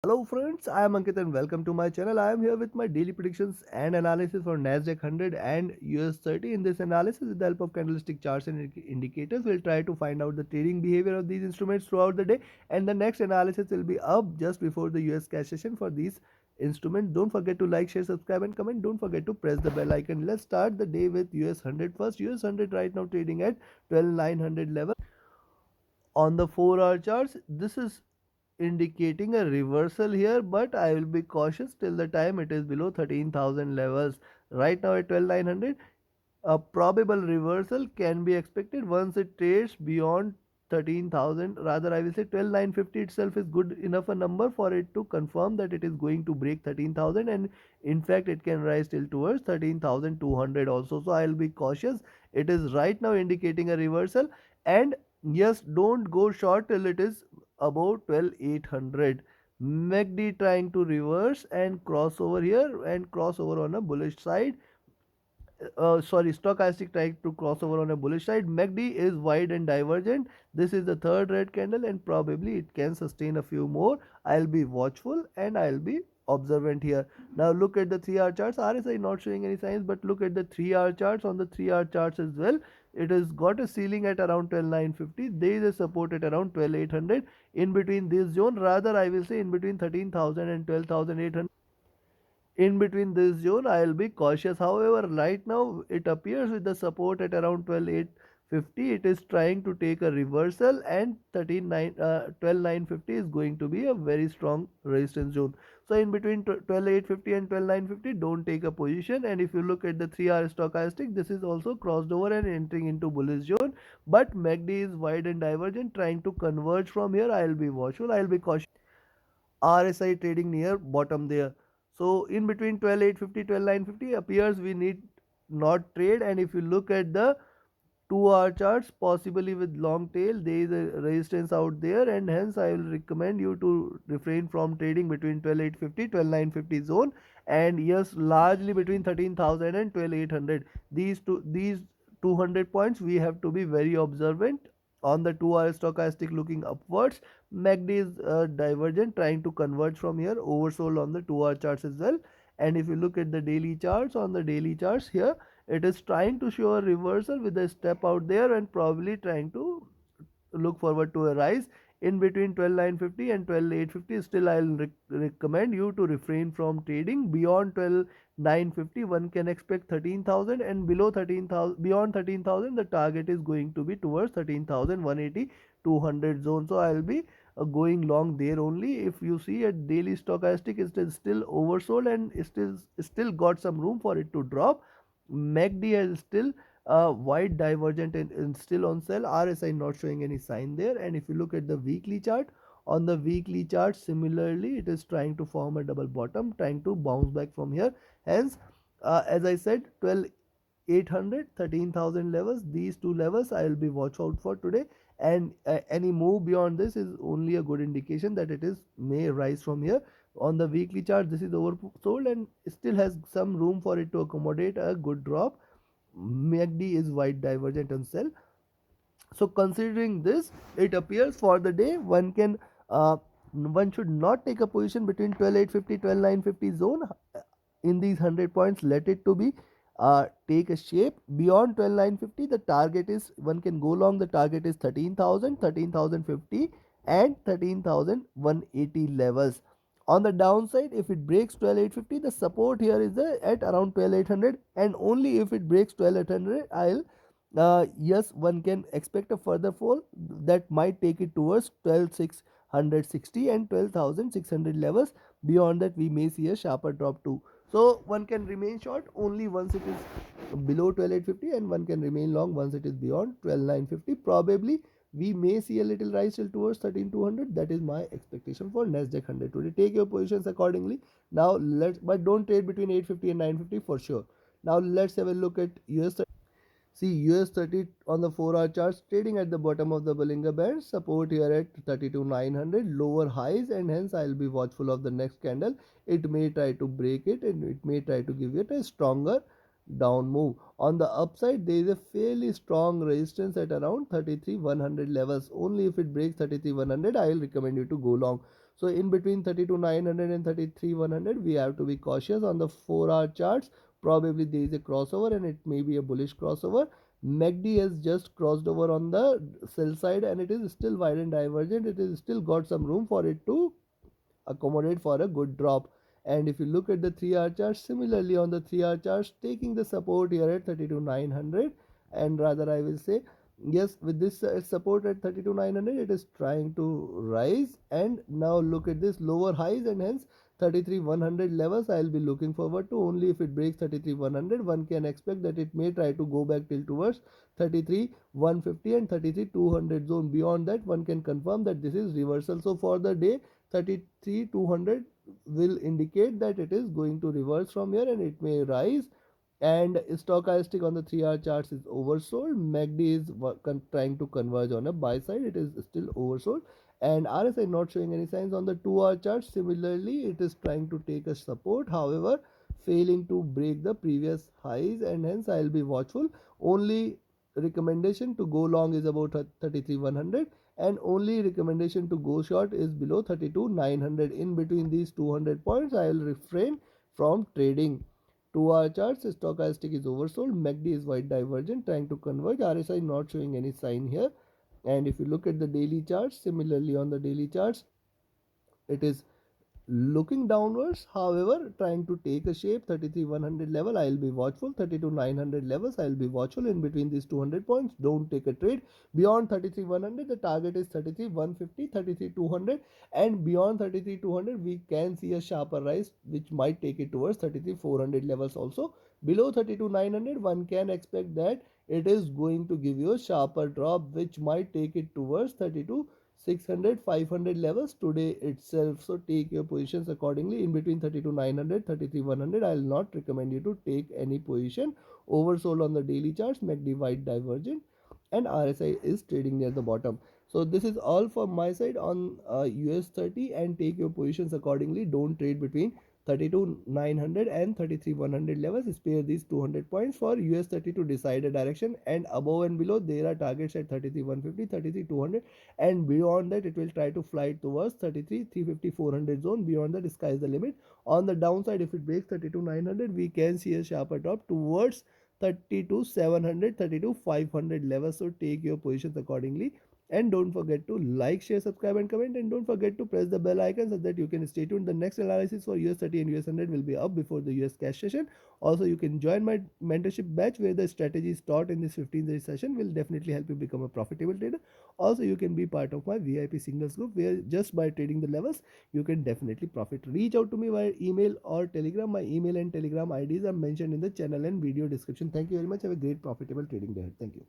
Hello friends, I am Ankit and welcome to my channel. I am here with my daily predictions and analysis for Nasdaq 100 and US30. In this analysis, with the help of candlestick charts and indicators, we'll try to find out the trading behavior of these instruments throughout the day. And the next analysis will be up just before the US cash session for these instruments. Don't forget to like, share, subscribe and comment. Don't forget to press the bell icon. Let's start the day with US100 first. US100 right now trading at 12900 level. On the 4-hour charts, this is indicating a reversal here, but I will be cautious till the time it is below 13,000 levels. Right now at 12,900, a probable reversal can be expected once it trades beyond 13,000. Rather, I will say 12,950 itself is good enough a number for it to confirm that it is going to break 13,000, and in fact it can rise till towards 13,200 also. So I will be cautious. It is right now indicating a reversal, and yes, don't go short till it is about 12,800. MACD trying to reverse and cross over here and cross over on a bullish side. Stochastic trying to cross over on a bullish side. MACD is wide and divergent. This is the third red candle and probably it can sustain a few more. I'll be watchful and I'll be observant here. Now look at the 3-hour charts. RSI not showing any signs, but look at the 3-hour charts. On the 3-hour charts as well, it has got a ceiling at around 12,950. There is a support at around 12,800. In between this zone, rather I will say in between 13,000 and 12,800, in between this zone I'll be cautious. However, right now it appears with the support at around 12,850, it is trying to take a reversal, and 12,950 is going to be a very strong resistance zone. So in between 12,850 and 12,950, don't take a position. And if you look at the 3-hour stochastic, this is also crossed over and entering into bullish zone, but MACD is wide and divergent trying to converge from here. I'll be watchful, I'll be cautious. RSI trading near bottom there. So in between 12,850, 12,950 appears we need not trade. And if you look at the 2-hour charts, possibly with long tail, there is a resistance out there, and hence I will recommend you to refrain from trading between 12,850, 12,950 zone, and yes, largely between 13,000 and 12,800. These 200 points we have to be very observant. On the 2-hour stochastic looking upwards, MACD is divergent trying to converge from here, oversold on the 2-hour charts as well. And if you look at the daily charts, on the daily charts here, it is trying to show a reversal with a step out there and probably trying to look forward to a rise in between 12,950 and 12,850. Still, I'll recommend you to refrain from trading beyond 12,950. One can expect 13,000, and below 13,000, beyond 13,000, the target is going to be towards 13,180, 200 zone. So I'll be going long there only. If you see at daily stochastic, it is still oversold and still got some room for it to drop. MACD has still wide divergent and still on sell. RSI not showing any sign there. And if you look at the weekly chart, on the weekly chart similarly it is trying to form a double bottom, trying to bounce back from here. Hence, as I said, 12,800, 13,000 levels, these two levels I will be watch out for today. And any move beyond this is only a good indication that it is may rise from here. On the weekly chart, this is oversold and still has some room for it to accommodate a good drop. MACD is wide divergent on sell. So considering this, it appears for the day one should not take a position between 12,850, 12,950 zone. In these 100 points, let it to be take a shape beyond 12,950. The target is, one can go long, the target is 13,000, 13,050 and 13,180 levels. On the downside, if it breaks 12,850, the support here is at around 12,800, and only if it breaks 12,800, yes, one can expect a further fall that might take it towards 12,660 and 12,600 levels. Beyond that, we may see a sharper drop too. So one can remain short only once it is below 12,850, and one can remain long once it is beyond 12,950. Probably we may see a little rise till towards 13,200. That is my expectation for Nasdaq 100 today. Take your positions accordingly. Now but don't trade between 850 and 950 for sure. Now let's have a look at US. See, US30 on the 4-hour charts trading at the bottom of the Bollinger Band, support here at 32,900, lower highs, and hence I'll be watchful of the next candle. It may try to break it and it may try to give it a stronger down move. On the upside, there is a fairly strong resistance at around 33,100 levels. Only if it breaks 33,100, I will recommend you to go long. So in between 32,900 and 33,100 we have to be cautious. On the 4-hour charts, probably there is a crossover and it may be a bullish crossover. MACD has just crossed over on the sell side and it is still wide and divergent. It is still got some room for it to accommodate for a good drop. And if you look at the 3-hour chart, similarly on the 3-hour charts, taking the support here at 32,900, and rather I will say, yes, with this support at 32,900 it is trying to rise. And now look at this lower highs, and hence 33,100 levels I will be looking forward to. Only if it breaks 33,100 one can expect that it may try to go back till towards 33,150 and 33,200 zone. Beyond that one can confirm that this is reversal. So for the day, 33,200 will indicate that it is going to reverse from here and it may rise. And stochastic on the 3-hour charts is oversold. MACD is trying to converge on a buy side, it is still oversold. And RSI not showing any signs. On the 2-hour chart, similarly it is trying to take a support, however failing to break the previous highs, and hence I will be watchful. Only recommendation to go long is about 33,100, and only recommendation to go short is below 32,900. In between these 200 points I will refrain from trading. 2-hour charts, stochastic is oversold, MACD is wide divergent trying to converge, RSI not showing any sign here. And if you look at the daily charts, similarly on the daily charts it is looking downwards, however trying to take a shape. 33,100 level I will be watchful, 32,900 levels I will be watchful. In between these 200 points don't take a trade. Beyond 33,100 the target is 33,150, 33,200, and beyond 33,200 we can see a sharper rise which might take it towards 33,400 levels also. Below 32,900 one can expect that it is going to give you a sharper drop which might take it towards 32,600, 500 levels today itself. So take your positions accordingly. In between 32,900, 33,100 I will not recommend you to take any position. Oversold on the daily charts, MACD wide divergent, and RSI is trading near the bottom. So this is all from my side on US30, and take your positions accordingly. Don't trade between 32,900 and 33,100 levels. Spare these 200 points for US30 to decide a direction, and above and below there are targets at 33,150, 33,200, and beyond that it will try to fly towards 33,350, 400 zone. Beyond that sky is the limit. On the downside, if it breaks 32,900 we can see a sharper drop towards 32,700, 32,500 levels. So take your positions accordingly, and don't forget to like, share, subscribe and comment, and don't forget to press the bell icon so that you can stay tuned. The next analysis for US30 and US100 will be up before the US cash session. Also you can join my mentorship batch where the strategies taught in this 15-day session will definitely help you become a profitable trader. Also you can be part of my VIP signals group where just by trading the levels you can definitely profit. Reach out to me via email or telegram. My email and telegram IDs are mentioned in the channel and video description. Thank you very much. Have a great profitable trading day. Thank you.